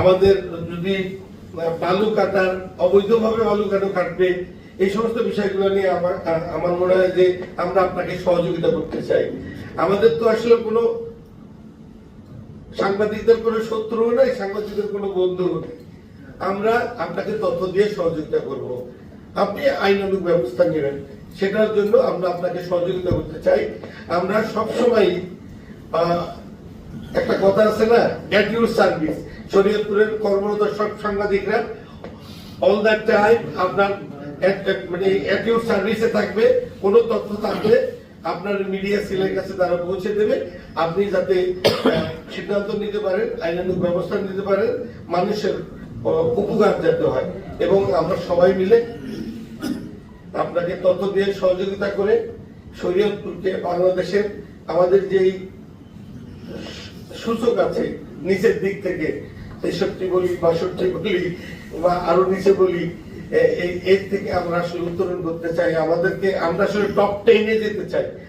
আমাদের যদি বালু কাটার অবৈধভাবে বালু কাটবে, এই সমস্ত বিষয়গুলো নিয়ে আমার মনে হয় যে আমরা আপনাকে সহযোগিতা করতে চাই। আমাদের তো আসলে কোনো সাংবাদিকদের কোনো শত্রু নাই, সাংবাদিকদের কোনো বন্ধু নেই। আমরা আপনাকে তথ্য দিয়ে সহযোগিতা করব, আপনি আইনানুগ ব্যবস্থা নেবেন, সেটার জন্য আমরা আপনাকে সহযোগিতা করতে চাই। আমরা সবসময় একটা কথা আছে না, এট ইউর সার্ভিস। শরীয়তপুরের কর্মরত সব সাংবাদিকরা অল দ্যাট টাইম আপনার মানে এট ইউর সার্ভিসে থাকবে। কোনো তথ্য থাকলে আপনার মিডিয়া সেলের কাছে তারা পৌঁছে দেবে, আপনি যাতে সিদ্ধান্ত নিতে পারেন, আইনানুগ ব্যবস্থা নিতে পারেন, মানুষের উপকার যাতে হয়। এবং আমরা সবাই মিলে আপনাকে তথ্য দিয়ে সহযোগিতা করে শরীয়তপুরকে বাংলাদেশের আমাদের যেই সূচক আছে নিচের দিক থেকে 63 বলি 62 বলি বা আরো নিচে বলি, এর থেকে আমরা আসলে উত্তরণ করতে চাই। আমরা আসলে টপ 10-এ যেতে চাই।